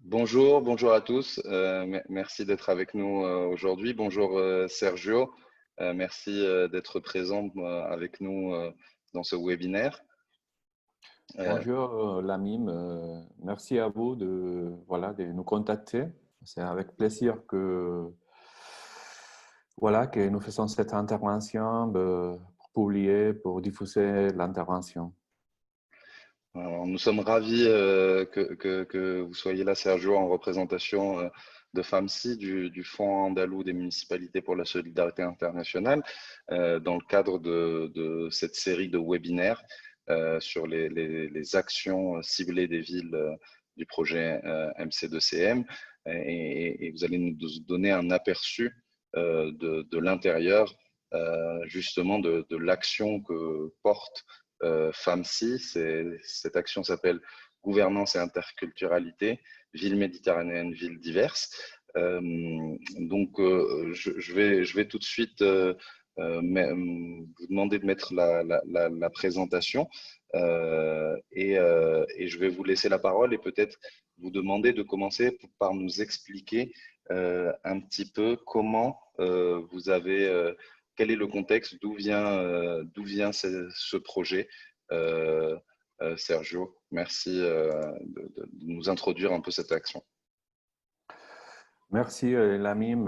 Bonjour à tous. Merci d'être avec nous aujourd'hui. Bonjour Sergio. Merci d'être présent avec nous dans ce webinaire. Bonjour Lamim, merci à vous de nous contacter. C'est avec plaisir que nous faisons cette intervention pour publier, pour diffuser l'intervention. Alors, nous sommes ravis que vous soyez là, Sergio, en représentation de FAMSI, du Fonds andalou des municipalités pour la solidarité internationale, dans le cadre de cette série de webinaires sur les actions ciblées des villes du projet MC2CM. Et vous allez nous donner un aperçu de l'intérieur, justement, de l'action que porte FAMSI. Cette action s'appelle Gouvernance et interculturalité, villes méditerranéennes, villes diverses. Je vais tout de suite vous demander de mettre la présentation et je vais vous laisser la parole et peut-être vous demander de commencer par nous expliquer un petit peu comment vous avez quel est le contexte, d'où vient ce projet. Sergio, merci de nous introduire un peu cette action. Merci Lamim.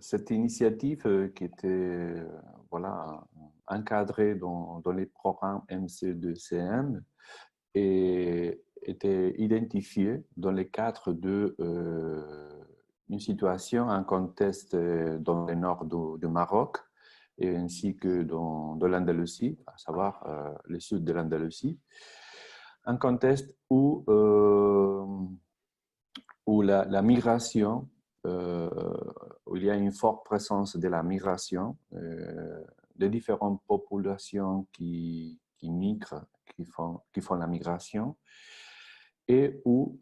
Cette initiative qui était encadrée dans les programmes MC2CM était identifiée dans le cadre d'une situation, un contexte dans le nord du Maroc et ainsi que dans l'Andalousie, à savoir le sud de l'Andalousie. Un contexte où la migration, où il y a une forte présence de la migration, de différentes populations qui migrent, qui font la migration, et où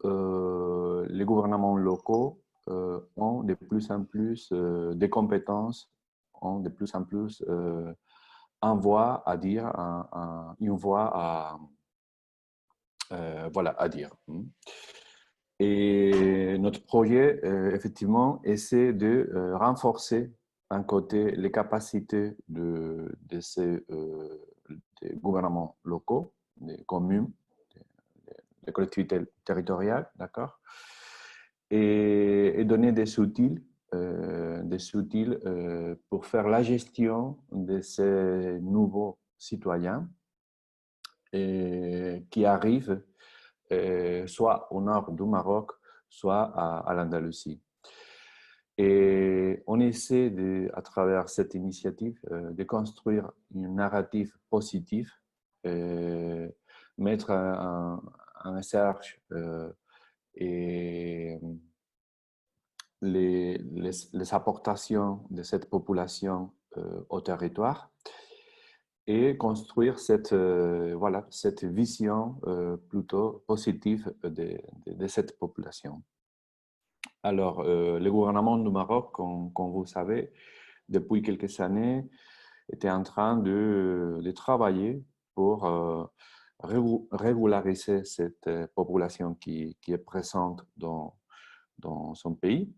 les gouvernements locaux ont de plus en plus des compétences, ont de plus en plus une voix à dire, à dire. Et notre projet, effectivement, essaie de renforcer d'un côté les capacités de ces des gouvernements locaux, des communes, des collectivités territoriales, d'accord, et donner des outils pour faire la gestion de ces nouveaux citoyens qui arrivent soit au nord du Maroc, soit à l'Andalousie. Et on essaie, à travers cette initiative, de construire une narrative positive, mettre en recherche et les apportations de cette population au territoire et construire cette vision plutôt positive de cette population. Alors, le gouvernement du Maroc, comme vous savez, depuis quelques années, était en train de travailler pour régulariser cette population qui est présente dans son pays.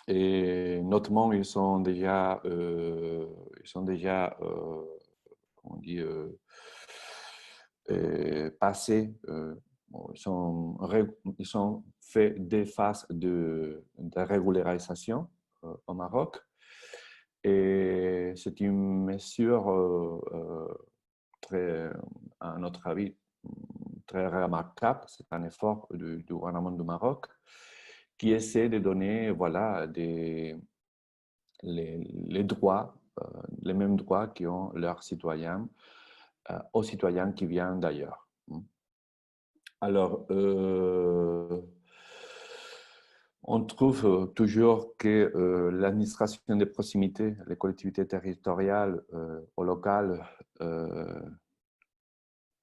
Et notamment, ils sont déjà on dit, passés, ils sont fait des phases de régularisation au Maroc. Et c'est une mesure à notre avis, très remarquable. C'est un effort du gouvernement du Maroc qui essaie de donner les droits, les mêmes droits qu'ont leurs citoyens aux citoyens qui viennent d'ailleurs. Alors, on trouve toujours que l'administration de proximité, les collectivités territoriales ou locales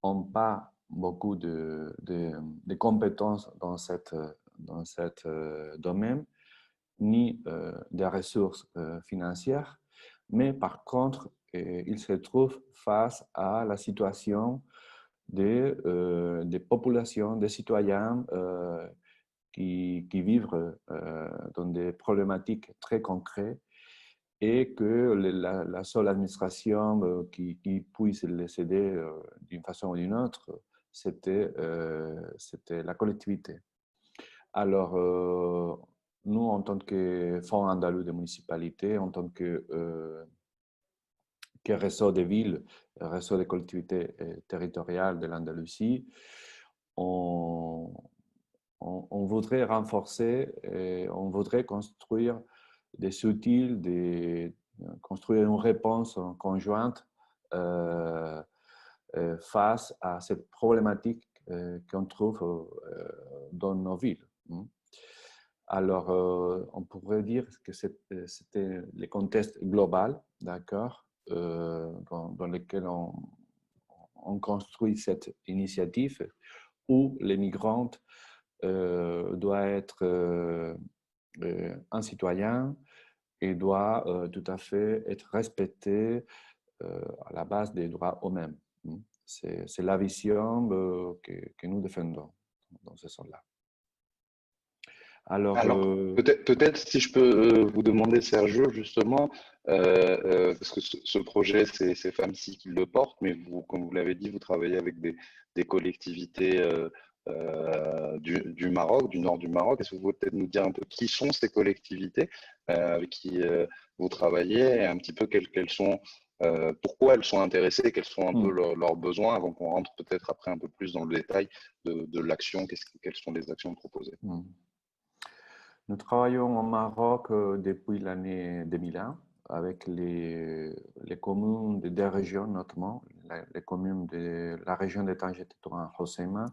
n'ont pas beaucoup de compétences dans cette domaine, ni des ressources financières, mais par contre, ils se trouvent face à la situation des populations, des citoyens qui vivent dans des problématiques très concrètes et que la seule administration qui puisse les aider d'une façon ou d'une autre, c'était la collectivité. Alors, nous, en tant que Fonds andalou de municipalité, en tant que réseau de villes, réseau de collectivités territoriales de l'Andalousie, on, on voudrait renforcer, et on voudrait construire des outils, construire une réponse conjointe face à cette problématique qu'on trouve dans nos villes. Alors, on pourrait dire que c'était le contexte global, d'accord, dans lequel on construit cette initiative où les migrants doivent être un citoyen et doit tout à fait être respecté à la base des droits eux-mêmes. C'est la vision que nous défendons dans ce sens-là. Alors, Alors, peut-être si je peux vous demander, Sergio, justement, parce que ce projet, c'est FAMSI qui le porte, mais vous, comme vous l'avez dit, vous travaillez avec des collectivités du Maroc, du nord du Maroc. Est-ce que vous pouvez peut-être nous dire un peu qui sont ces collectivités avec qui vous travaillez et un petit peu quelles sont, pourquoi elles sont intéressées, quels sont un peu leurs besoins, avant qu'on rentre peut-être après un peu plus dans le détail de l'action, quelles sont les actions proposées. Nous travaillons au Maroc depuis l'année 2001 avec les communes des deux régions, notamment les communes de la région de Tanger Tétouan Hoceima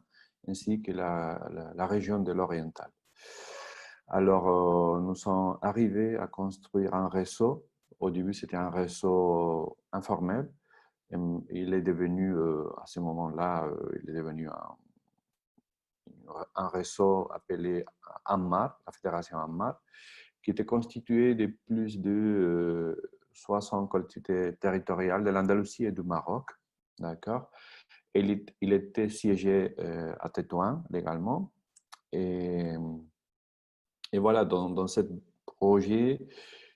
ainsi que la région de l'Oriental. Alors, nous sommes arrivés à construire un réseau. Au début, c'était un réseau informel. Et il est devenu, à ce moment-là, il est devenu un réseau appelé AMMAR, la Fédération AMMAR, qui était constitué de plus de 60 collectivités territoriales de l'Andalousie et du Maroc. D'accord. Il était siégé à Tétouan légalement. Et voilà, dans ce projet,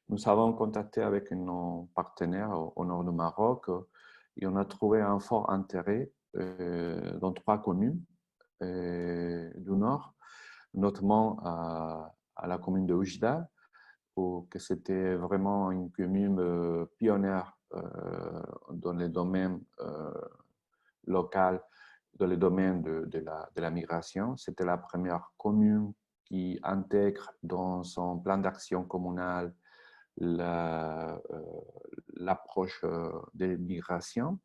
nous avons contacté avec nos partenaires au nord du Maroc et on a trouvé un fort intérêt dans 3 communes du nord, notamment à la commune de Oujda, que c'était vraiment une commune pionnière dans les domaines local, dans le domaine de la migration. C'était la première commune qui intègre dans son plan d'action communal l'approche des migrations.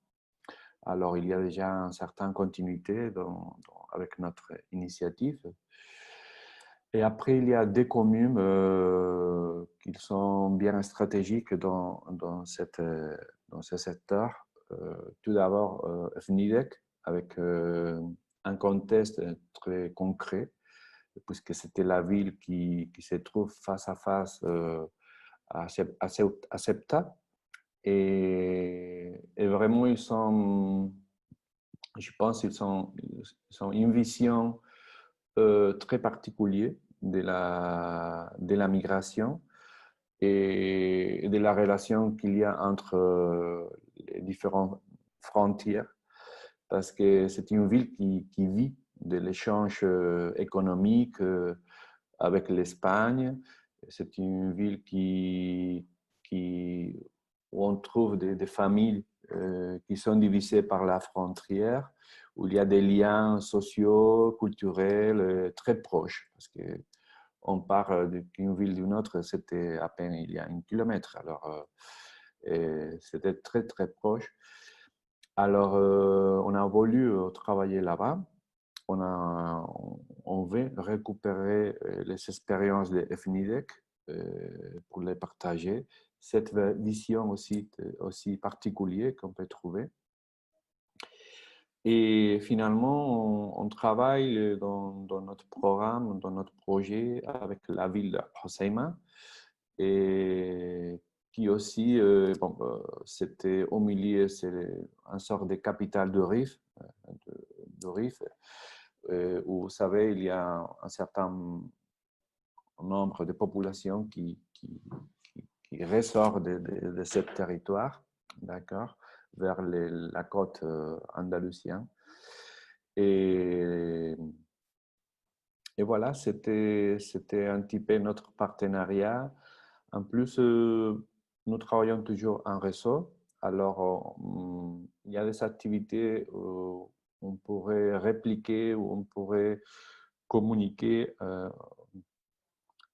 Alors, il y a déjà une certaine continuité avec notre initiative. Et après, il y a des communes qui sont bien stratégiques dans ce secteur. Tout d'abord, FNIDEC, avec un contexte très concret, puisque c'était la ville qui se trouve face à face à Ceuta. Et vraiment, je pense qu'ils sont une vision très particulière de la migration et de la relation qu'il y a entre les différentes frontières, parce que c'est une ville qui vit de l'échange économique avec l'Espagne. C'est une ville où on trouve des familles qui sont divisées par la frontière, où il y a des liens sociaux, culturels très proches. Parce qu'on part d'une ville d'une autre, c'était à peine il y a 1 kilomètre. Alors, c'était très, très proche. Alors, on a voulu travailler là-bas. On veut récupérer les expériences de FNIDEC pour les partager. Cette vision aussi particulière qu'on peut trouver. Et finalement, on travaille dans notre programme, dans notre projet avec la ville de Hoceima, et qui aussi, c'était au milieu, c'est une sorte de capitale de Rif, du Rif, où, vous savez, il y a un certain nombre de populations qui ressort de ce territoire, d'accord, vers la côte andalousienne. Et voilà, c'était un petit peu notre partenariat. En plus, nous travaillons toujours en réseau. Alors, il y a des activités où on pourrait répliquer, où on pourrait communiquer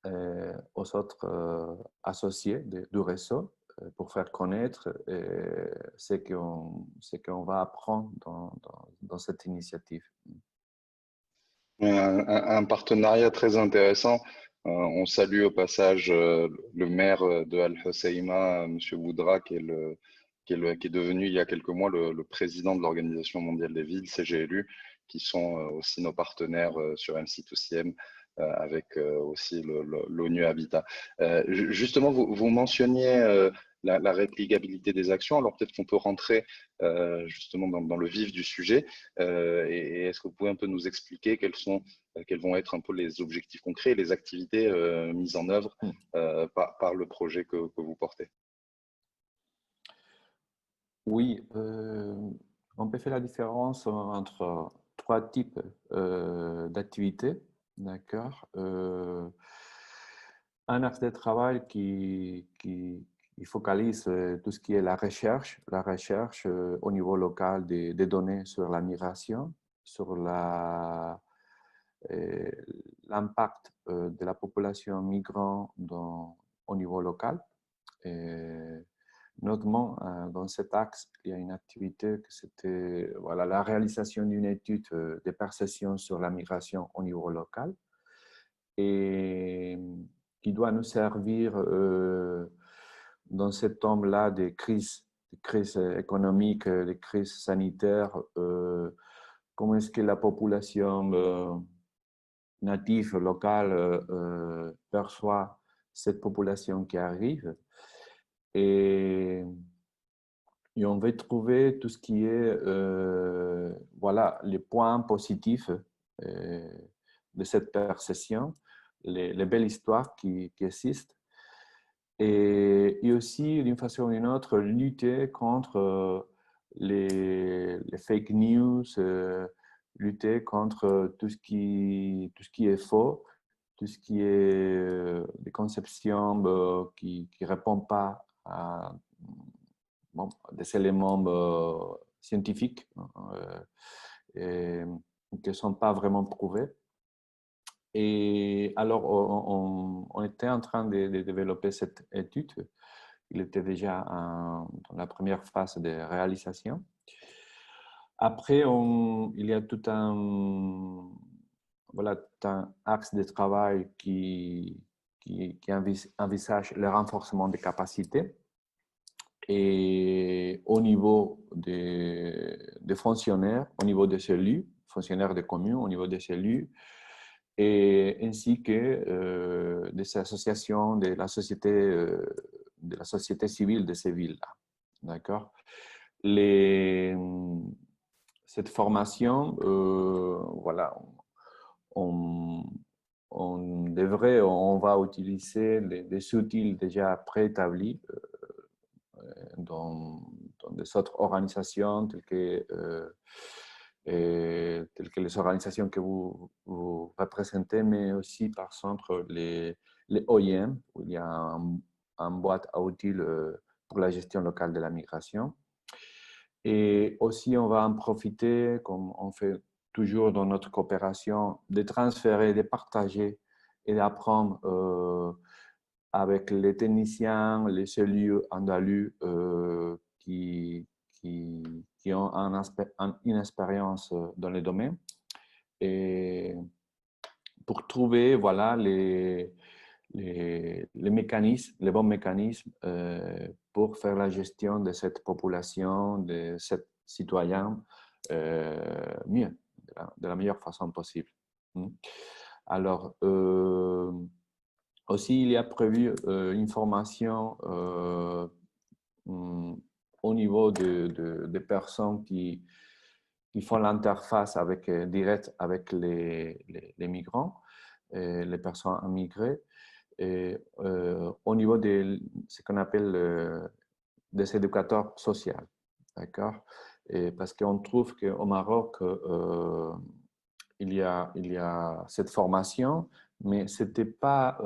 aux autres associés du réseau pour faire connaître ce qu'on va apprendre dans cette initiative. Un partenariat très intéressant. On salue au passage le maire de Al-Hoceima, M. Boudra, qui est devenu il y a quelques mois le président de l'Organisation mondiale des villes, CGLU, qui sont aussi nos partenaires sur MC2CM, avec aussi l'ONU Habitat. Justement, vous mentionniez la réplicabilité des actions. Alors peut-être qu'on peut rentrer justement dans le vif du sujet. Et est-ce que vous pouvez un peu nous expliquer quels vont être un peu les objectifs concrets, les activités mises en œuvre par le projet que vous portez? Oui, on peut faire la différence entre trois types d'activités, d'accord. Un axe de travail qui focalise tout ce qui est la recherche au niveau local des données sur la migration, sur l'impact de la population migrante au niveau local. Notamment, dans cet axe, il y a une activité que c'était voilà, la réalisation d'une étude de perception sur la migration au niveau local et qui doit nous servir dans cet temps-là de crise économique, de crise sanitaire. Comment est-ce que la population native locale perçoit cette population qui arrive? Et on va trouver tout ce qui est voilà, les points positifs de cette perception, les belles histoires qui existent, et aussi d'une façon ou d'une autre lutter contre les fake news, lutter contre tout ce qui est faux, tout ce qui est des conceptions qui ne répondent pas à des éléments scientifiques et qui ne sont pas vraiment prouvés. Et alors, on était en train de développer cette étude. Il était déjà dans la première phase de réalisation. Après, il y a tout un axe de travail qui envisage le renforcement des capacités. Et au niveau des fonctionnaires, au niveau des élus, fonctionnaires des communes, au niveau des élus, et ainsi que des associations de la société civile de ces villes-là. D'accord? Cette formation, voilà, on va utiliser des outils déjà préétablis dans des autres organisations telles que les organisations que vous représentez, mais aussi par exemple les OIM, où il y a un boîte à outils pour la gestion locale de la migration. Et aussi, on va en profiter, comme on fait toujours dans notre coopération, de transférer, de partager et d'apprendre avec les techniciens, les élus andalous qui ont une expérience dans le domaine, et pour trouver voilà, les mécanismes, les bons mécanismes pour faire la gestion de cette population, de ces citoyens mieux, de la meilleure façon possible. Alors, aussi, il y a prévu une formation au niveau des personnes qui qui font l'interface directe avec les migrants, les personnes immigrées. Et, au niveau de ce qu'on appelle des éducateurs sociaux, d'accord? Parce qu'on trouve qu'au Maroc, il y a cette formation, mais ce n'était pas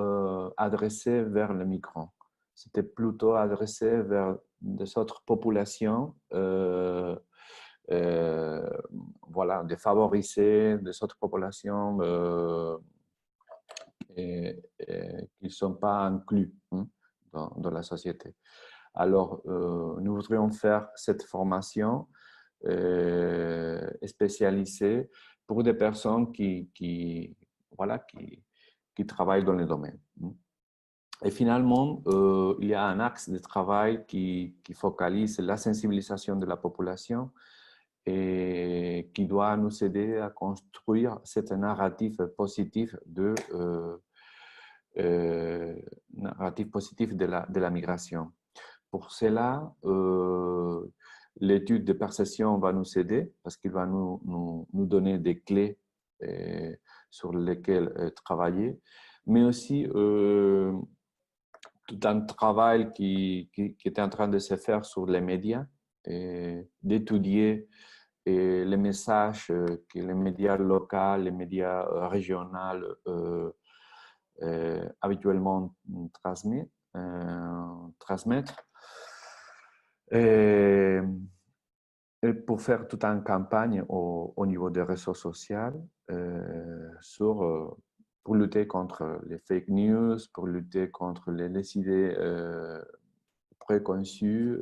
adressé vers les migrants. C'était plutôt adressé vers des autres populations, voilà, défavorisées, des autres populations qui ne sont pas inclus dans la société. Alors, nous voudrions faire cette formation spécialisée pour des personnes voilà, qui travaillent dans le domaine. Et finalement, il y a un axe de travail qui focalise la sensibilisation de la population et qui doit nous aider à construire cette narrative positive de la migration. Pour cela, l'étude de perception va nous aider parce qu'il va nous donner des clés sur lesquelles travailler, mais aussi tout un travail qui est en train de se faire sur les médias, d'étudier les messages que les médias locaux, les médias régionaux habituellement transmettre. Et pour faire toute une campagne au niveau des réseaux sociaux pour lutter contre les fake news, pour lutter contre les idées préconçues.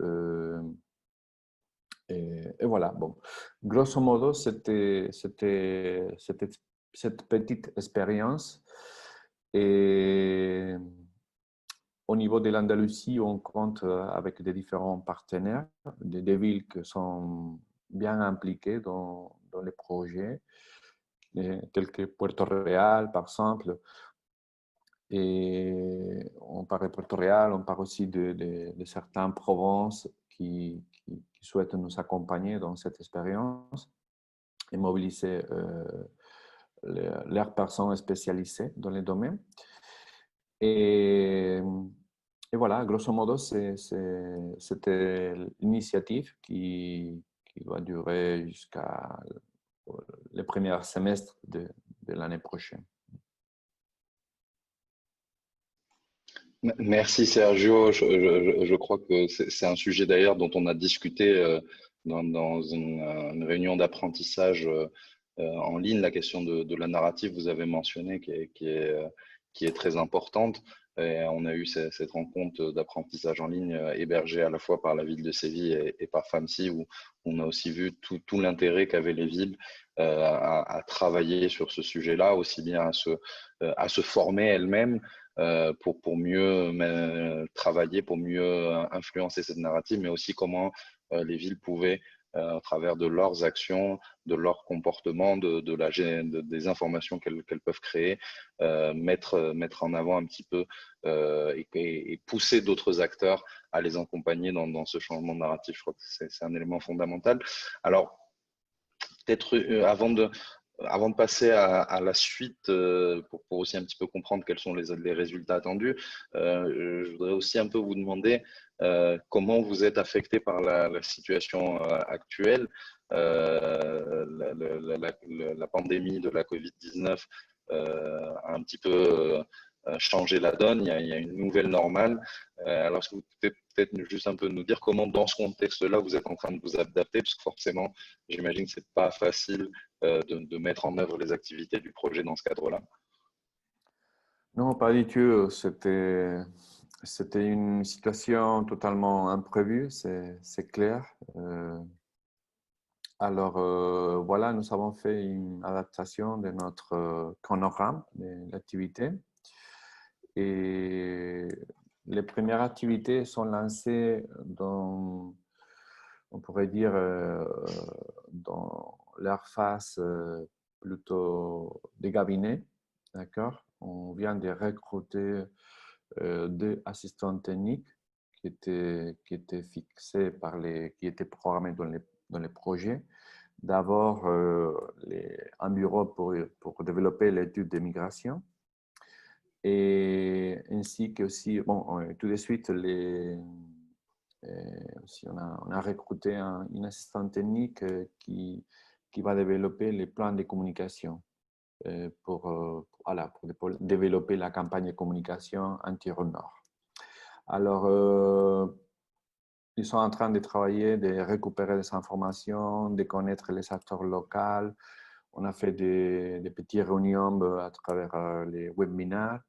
Et voilà, bon. Grosso modo, c'était cette petite expérience. Et au niveau de l'Andalousie, on compte avec des différents partenaires, des villes qui sont bien impliquées dans les projets, tels que Puerto Real, par exemple. Et on parle de Puerto Real, on parle aussi de certaines provinces qui souhaitent nous accompagner dans cette expérience et mobiliser leurs personnes spécialisées dans les domaines. Et voilà, grosso modo, c'était l'initiative qui va durer jusqu'à le premier semestre de l'année prochaine. Merci Sergio. Je crois que c'est un sujet d'ailleurs dont on a discuté dans une réunion d'apprentissage en ligne. La question de la narrative, vous avez mentionné, qui est très importante. Et on a eu cette rencontre d'apprentissage en ligne hébergée à la fois par la ville de Séville et par FAMSI, où on a aussi vu tout l'intérêt qu'avaient les villes à travailler sur ce sujet-là, aussi bien à se former elles-mêmes pour mieux travailler, pour mieux influencer cette narrative, mais aussi comment les villes pouvaient, à travers de leurs actions, de leurs comportements, des informations qu'elles peuvent créer, mettre en avant un petit peu et pousser d'autres acteurs à les accompagner dans ce changement de narratif. Je crois que c'est un élément fondamental. Alors, peut-être avant de passer à la suite, pour aussi un petit peu comprendre quels sont les résultats attendus, je voudrais aussi un peu vous demander comment vous êtes affecté par la situation actuelle. La pandémie de la Covid-19 a un petit peu changé la donne. Il y a une nouvelle normale. Alors, est-ce que vous pouvez peut-être juste un peu nous dire comment, dans ce contexte-là, vous êtes en train de vous adapter, parce que forcément, j'imagine que c'est pas facile de mettre en œuvre les activités du projet dans ce cadre-là. Non, pas du tout. C'était une situation totalement imprévue, c'est clair. Alors, voilà, nous avons fait une adaptation de notre chronogramme de l'activité. Et les premières activités sont lancées dans, on pourrait dire, dans leur phase plutôt des cabinets, d'accord? On vient de recruter deux assistants techniques qui étaient fixés qui étaient programmés dans les projets. d'abord un bureau pour développer l'étude des migrations. Et ainsi que aussi, bon, tout de suite, aussi on a recruté une assistante technique qui va développer les plans de communication voilà, pour développer la campagne de communication anti-Rhône Nord. Alors, ils sont en train de travailler, de récupérer des informations, de connaître les acteurs locaux. On a fait des petites réunions à travers les webinaires.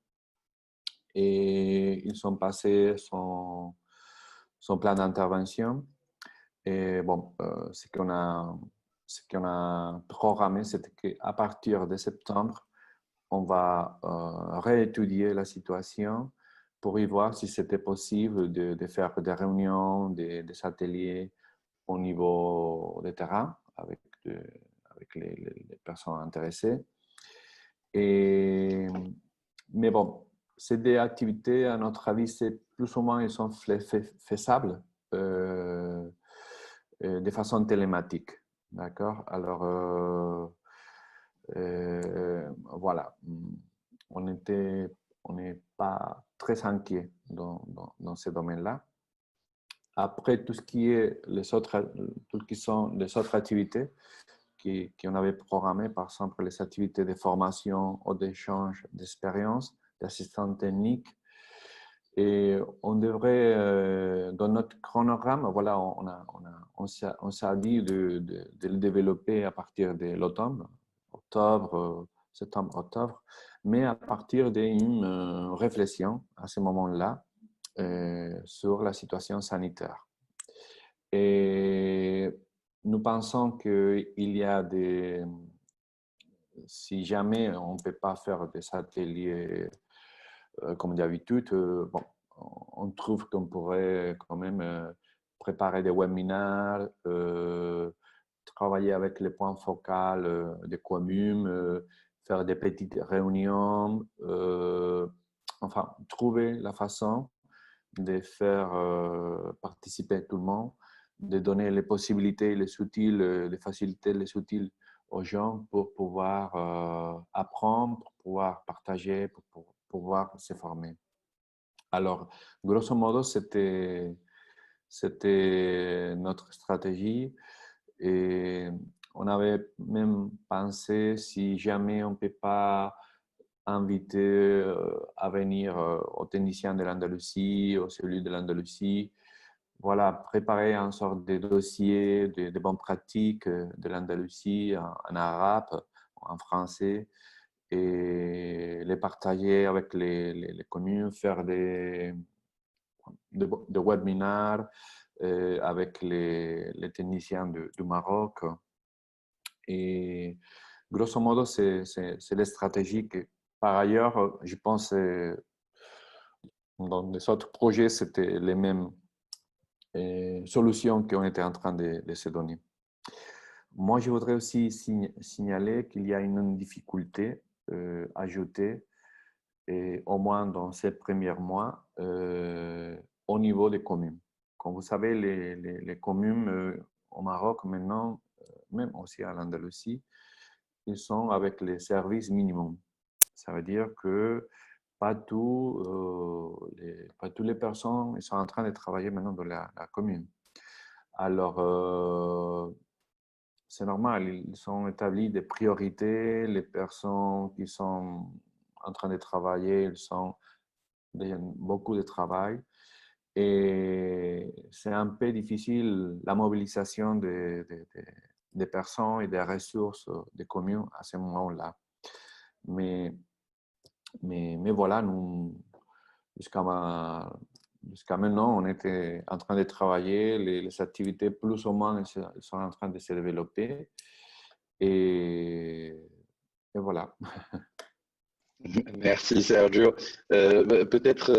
Et ils ont passé son plan d'intervention. Et bon, ce qu'on a programmé, c'était qu'à partir de septembre, on va réétudier la situation pour y voir si c'était possible de faire des réunions, des ateliers au niveau des terrains avec les personnes intéressées. Mais bon, c'est des activités, à notre avis, c'est plus ou moins, ils sont faisables de façon télématique. D'accord? Alors, voilà, on n'est pas très inquiet dans ce domaine-là. Après, tout ce qui est tout ce qui sont les autres activités qu'on avait programmées, par exemple les activités de formation ou d'échange d'expérience, d'assistance technique, et on devrait, dans notre chronogramme, voilà, on s'est dit de le développer à partir de l'automne, septembre, octobre, mais à partir d'une réflexion à ce moment-là sur la situation sanitaire. Et nous pensons qu'il y a si jamais on ne peut pas faire des ateliers comme d'habitude, bon, on trouve qu'on pourrait quand même préparer des webinaires, travailler avec les points focaux des communes, faire des petites réunions, enfin, trouver la façon de faire participer tout le monde, de donner les possibilités, les outils, de faciliter les outils aux gens pour pouvoir apprendre, pour pouvoir partager, pour pouvoir se former. Alors, grosso modo, c'était notre stratégie et on avait même pensé si jamais on ne peut pas inviter à venir aux techniciens de l'Andalousie, aux cellules de l'Andalousie, voilà, préparer une sorte de dossier de bonnes pratiques de l'Andalousie en arabe, en français, et les partager avec les communes, faire des webinaires avec les techniciens du Maroc. Et grosso modo, c'est les stratégies que, par ailleurs, je pense, dans les autres projets, c'était les mêmes solutions qu'on était en train de se donner. Moi, je voudrais aussi signaler qu'il y a une difficulté ajoutée, et au moins dans ces premiers mois, au niveau des communes. Comme vous savez, les communes au Maroc maintenant, même aussi à l'Andalousie, ils sont avec les services minimums. Ça veut dire que pas toutes les personnes sont en train de travailler maintenant dans la commune. Alors, c'est normal, ils sont établis des priorités. Les personnes qui sont en train de travailler, ils ont beaucoup de travail. Et c'est un peu difficile la mobilisation des personnes et des ressources des communes à ce moment-là. Mais voilà, nous, jusqu'à maintenant, on était en train de travailler, les activités plus ou moins elles sont en train de se développer. Et voilà. Merci Sergio. Peut-être,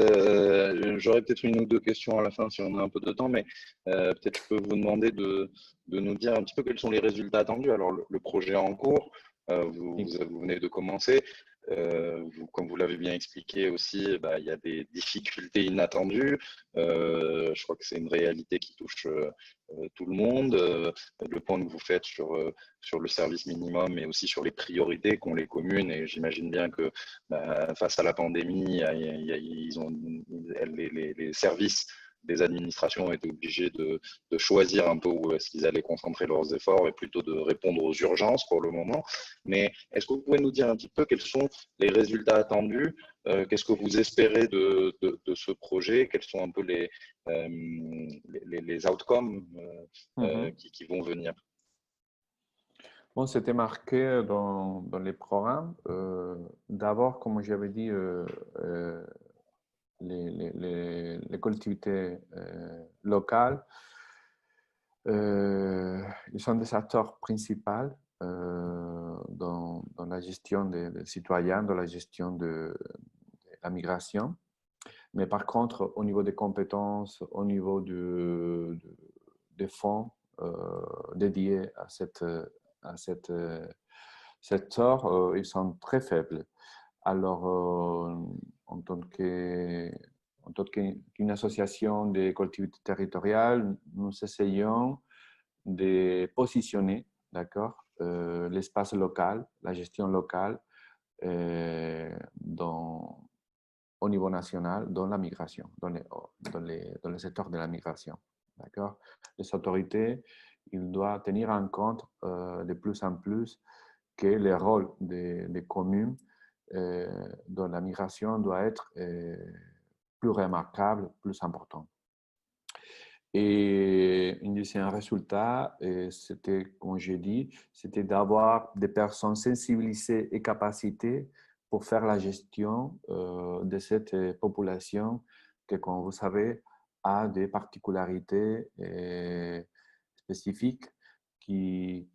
j'aurais peut-être une ou deux questions à la fin si on a un peu de temps, mais peut-être je peux vous demander de nous dire un petit peu quels sont les résultats attendus. Alors, le projet est en cours, vous venez de commencer. Comme vous l'avez bien expliqué aussi, bah, il y a des difficultés inattendues. Je crois que c'est une réalité qui touche tout le monde. Le point que vous faites sur le service minimum, mais aussi sur les priorités qu'ont les communes. Et j'imagine bien que bah, face à la pandémie, les services des administrations ont été obligés de choisir un peu où est-ce qu'ils allaient concentrer leurs efforts et plutôt de répondre aux urgences pour le moment. Mais est-ce que vous pouvez nous dire un petit peu quels sont les résultats attendus? Qu'est-ce que vous espérez de ce projet? Quels sont un peu les outcomes qui vont venir? Bon, c'était marqué dans les programmes. D'abord, comme j'avais dit, les collectivités locales, ils sont des acteurs principaux dans la gestion des citoyens, dans la gestion de la migration. Mais par contre, au niveau des compétences, au niveau des fonds dédiés à cette secteur, ils sont très faibles. Alors, en tant qu'une association des collectivités territoriales, nous essayons de positionner, d'accord, l'espace local, la gestion locale au niveau national dans la migration, dans le secteur de la migration. D'accord? Les autorités, ils doivent tenir en compte de plus en plus que le rôle des communes dans la migration doit être plus remarquable, plus important. Et un deuxième résultat, c'était, comme j'ai dit, c'était d'avoir des personnes sensibilisées et capacitées pour faire la gestion de cette population qui, comme vous savez, a des particularités spécifiques qu'il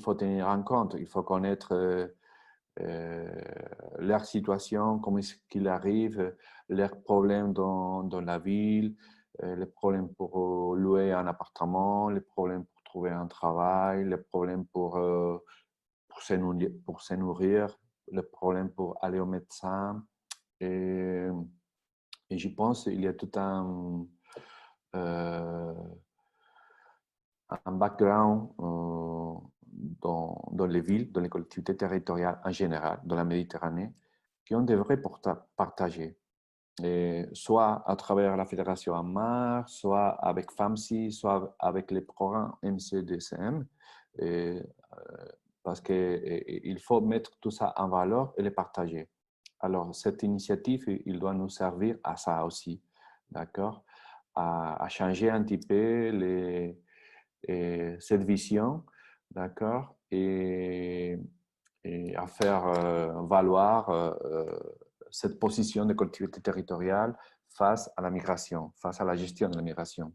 faut tenir en compte. Il faut connaître leur situation, comment est-ce qu'il arrive, leurs problèmes dans la ville, les problèmes pour louer un appartement, les problèmes pour trouver un travail, les problèmes pour se nourrir, les problèmes pour aller au médecin. Et je pense qu'il y a tout un background dans les villes, dans les collectivités territoriales en général, dans la Méditerranée, qu'on devrait partager. Et soit à travers la Fédération AMAR, soit avec FAMSI, soit avec les programmes MCDCM, parce qu'il faut mettre tout ça en valeur et les partager. Alors, cette initiative, il doit nous servir à ça aussi, d'accord? À changer un petit peu cette vision, d'accord? Et à faire valoir cette position de collectivité territoriale face à la migration, face à la gestion de la migration.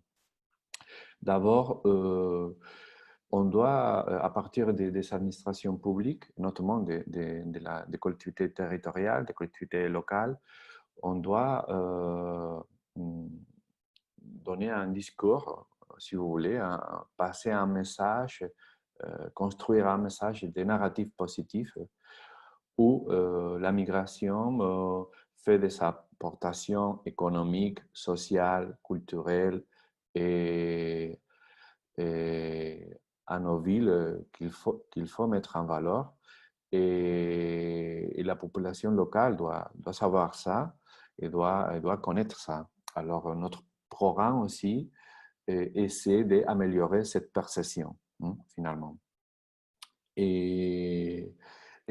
D'abord, on doit, à partir des administrations publiques, notamment des collectivités territoriales, des collectivités locales, on doit donner un discours, si vous voulez, passer un message, construire un message des narratifs positifs où la migration fait des apportations économiques, sociales, culturelles et à nos villes qu'il faut mettre en valeur. Et la population locale doit savoir ça et doit connaître ça. Alors, notre programme aussi essaie d'améliorer cette perception, finalement. Et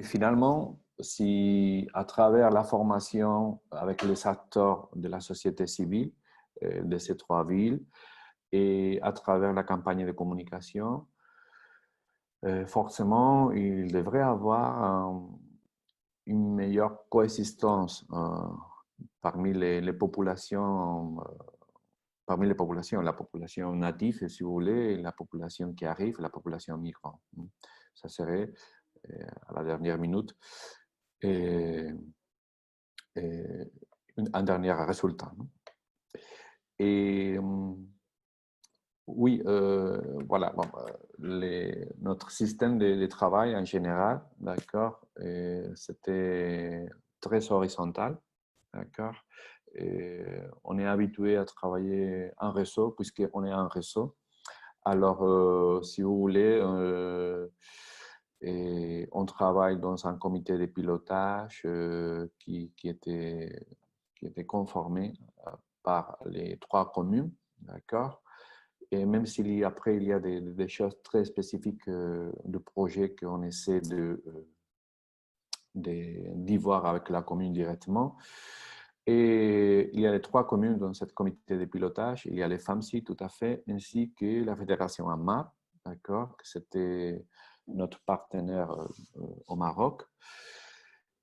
finalement, si à travers la formation avec les acteurs de la société civile de ces trois villes et à travers la campagne de communication, forcément, il devrait avoir une meilleure coexistence parmi les populations, la population native, si vous voulez, et la population qui arrive, la population migrante. Ça serait à la dernière minute un dernier résultat. Et Oui, voilà. Bon, notre système de travail en général, d'accord, c'était très horizontal, d'accord. Et on est habitué à travailler en réseau puisqu'on est en réseau. Alors, si vous voulez, et on travaille dans un comité de pilotage qui était conformé par les 3 communes, d'accord? Et même après, il y a des choses très spécifiques de projets qu'on essaie d'y voir avec la commune directement. Et il y a les 3 communes dans ce comité de pilotage. Il y a les FAMSI, tout à fait, ainsi que la Fédération AMAP, d'accord, que c'était notre partenaire au Maroc.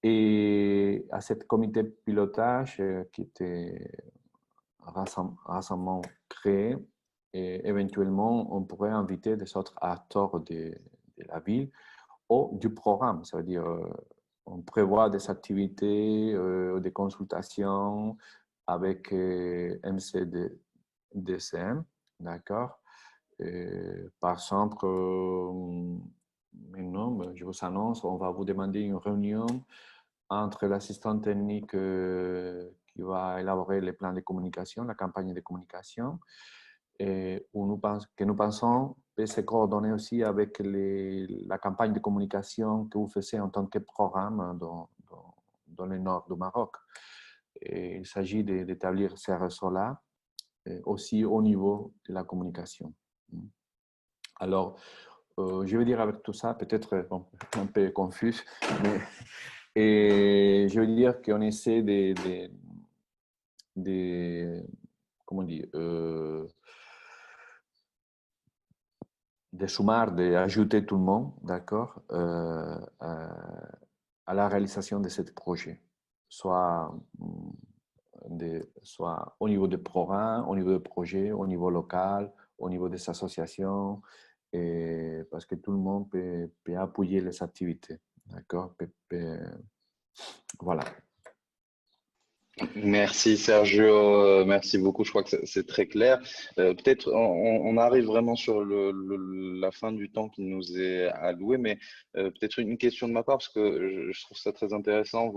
Et à ce comité de pilotage qui était récemment créé, et éventuellement, on pourrait inviter des autres acteurs de la ville ou du programme. Ça veut dire, on prévoit des activités, des consultations avec MCDCM, d'accord? Par exemple, maintenant, je vous annonce, on va vous demander une réunion entre l'assistant technique qui va élaborer les plans de communication, la campagne de communication, et que nous pensons peut se coordonner aussi avec la campagne de communication que vous faites en tant que programme dans le nord du Maroc. Et il s'agit d'établir ces réseaux-là aussi au niveau de la communication. Alors, je vais dire avec tout ça, peut-être bon, un peu confus, mais et je veux dire qu'on essaie comment dire, de sumar, d'ajouter tout le monde, d'accord, à la réalisation de ce projet, soit au niveau des programmes, au niveau des projets, au niveau local, au niveau des associations, et parce que tout le monde peut appuyer les activités, d'accord, voilà. Merci Sergio, merci beaucoup. Je crois que c'est très clair. Peut-être on arrive vraiment sur la fin du temps qui nous est alloué, mais peut-être une question de ma part parce que je trouve ça très intéressant.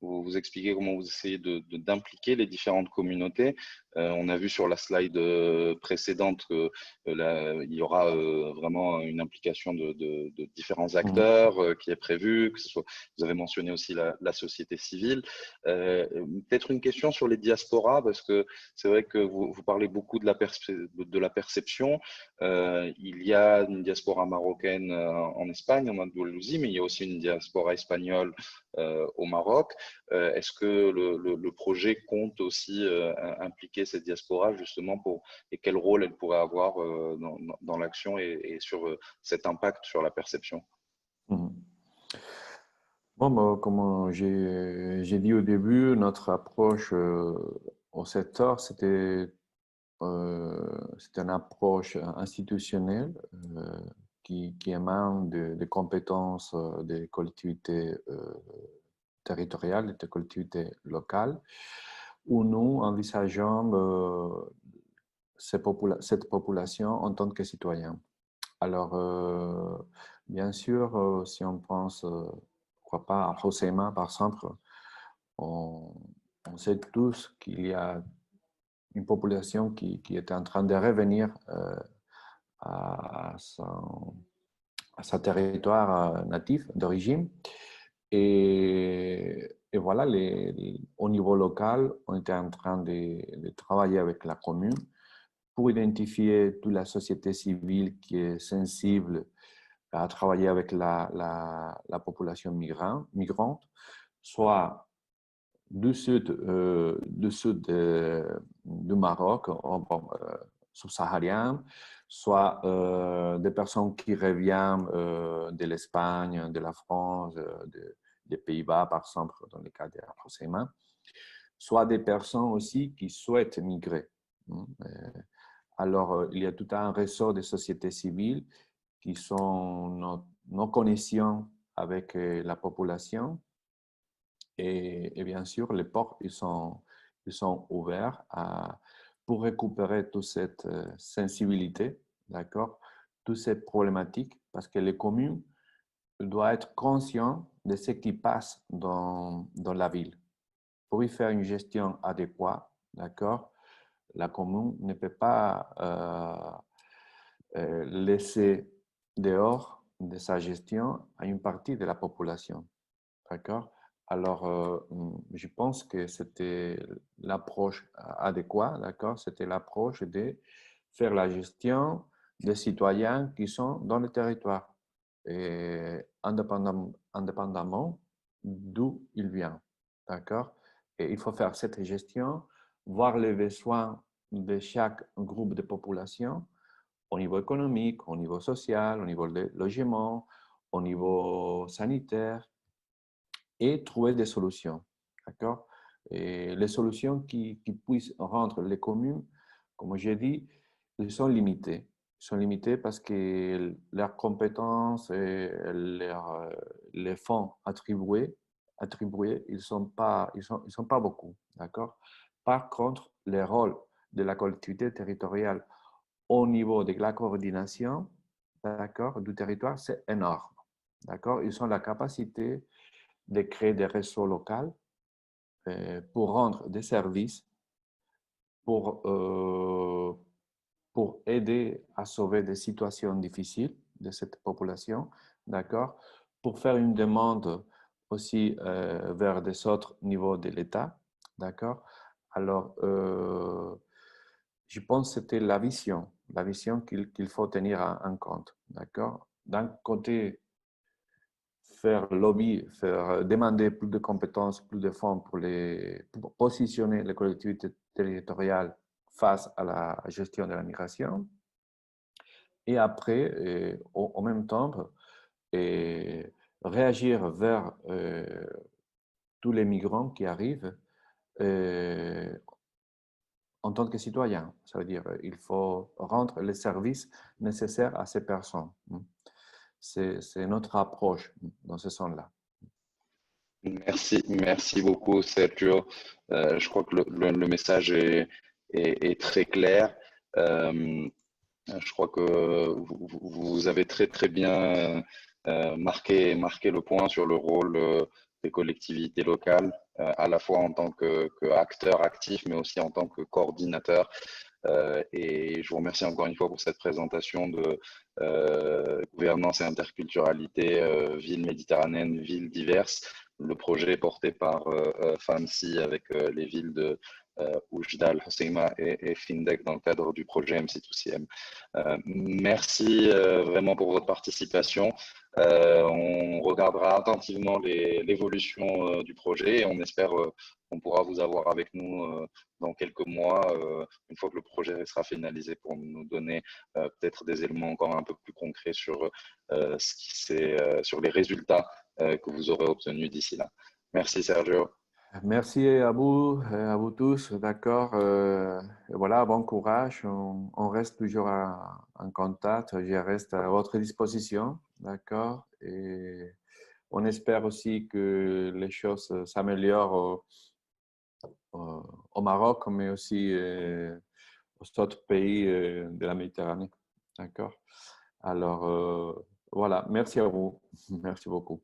Vous expliquez comment vous essayez d'impliquer les différentes communautés. On a vu sur la slide précédente que il y aura vraiment une implication de différents acteurs qui est prévue, que ce soit, vous avez mentionné aussi la société civile. Peut-être une question sur les diasporas, parce que c'est vrai que vous parlez beaucoup de la perception. Il y a une diaspora marocaine en Espagne, en Andalousie, mais il y a aussi une diaspora espagnole au Maroc. Est-ce que le projet compte aussi impliquer cette diaspora justement et quel rôle elle pourrait avoir dans l'action et sur cet impact sur la perception? Bon, bah, comme j'ai dit au début, notre approche au secteur, c'était une approche institutionnelle qui émane des compétences des collectivités territoriales, des collectivités locales, où nous envisageons cette population en tant que citoyen. Alors, bien sûr, si on pense, pourquoi pas, à Hoceima, par exemple, on sait tous qu'il y a une population qui est en train de revenir à sa territoire natif d'origine. Et voilà, au niveau local, on était en train de travailler avec la commune pour identifier toute la société civile qui est sensible à travailler avec la population migrante, soit du sud du Maroc, subsaharien, soit des personnes qui reviennent de l'Espagne, de la France, des Pays-Bas, par exemple, dans le cas de Hoceima, soit des personnes aussi qui souhaitent migrer. Alors, il y a tout un réseau de sociétés civiles qui sont nos connexions avec la population. Et bien sûr, les portes ils sont ouverts pour récupérer toute cette sensibilité, d'accord, toutes ces problématiques, parce que les communes doivent être conscientes de ce qui passe dans la ville. Pour y faire une gestion adéquate, d'accord, la commune ne peut pas laisser dehors de sa gestion à une partie de la population. D'accord? Alors, je pense que c'était l'approche adéquate, d'accord? C'était l'approche de faire la gestion des citoyens qui sont dans le territoire, et indépendamment d'où ils viennent, d'accord? Et il faut faire cette gestion, voir les besoins de chaque groupe de population au niveau économique, au niveau social, au niveau de logement, au niveau sanitaire, et trouver des solutions. D'accord? Et les solutions qui puissent rendre les communes, comme j'ai dit, elles sont limitées. Elles sont limitées parce que leurs compétences et les fonds attribués, ils sont pas beaucoup. D'accord? Par contre, le rôle de la collectivité territoriale au niveau de la coordination, d'accord, du territoire, c'est énorme. D'accord? Ils ont la capacité de créer des réseaux locaux pour rendre des services, pour aider à sauver des situations difficiles de cette population, d'accord, pour faire une demande aussi vers des autres niveaux de l'État, d'accord. Alors, je pense que c'était la vision qu'il faut tenir en compte, d'accord. D'un côté, faire lobby, faire demander plus de compétences, plus de fonds pour positionner les collectivités territoriales face à la gestion de la migration. Et après, en même temps, réagir vers tous les migrants qui arrivent en tant que citoyens. Ça veut dire qu'il faut rendre les services nécessaires à ces personnes. C'est notre approche dans ce sens-là. Merci beaucoup, Sergio. Je crois que le message est très clair. Je crois que vous avez très bien marqué le point sur le rôle des collectivités locales, à la fois en tant qu'acteurs actifs, mais aussi en tant que coordinateurs. Et je vous remercie encore une fois pour cette présentation de gouvernance et interculturalité, ville méditerranéenne, villes diverses. Le projet porté par FAMSI avec les villes de Oujda, Hoceima et Findek dans le cadre du projet MC2CM. Merci vraiment pour votre participation. On regardera attentivement l'évolution du projet et on espère qu'on pourra vous avoir avec nous dans quelques mois, une fois que le projet sera finalisé, pour nous donner peut-être des éléments encore un peu plus concrets sur, sur les résultats que vous aurez obtenus d'ici là. Merci Sergio. Merci à vous tous, d'accord. Voilà, bon courage. On reste toujours en contact. Je reste à votre disposition, d'accord. Et on espère aussi que les choses s'améliorent au Maroc, mais aussi aux autres pays de la Méditerranée, d'accord. Alors, voilà, merci à vous. Merci beaucoup.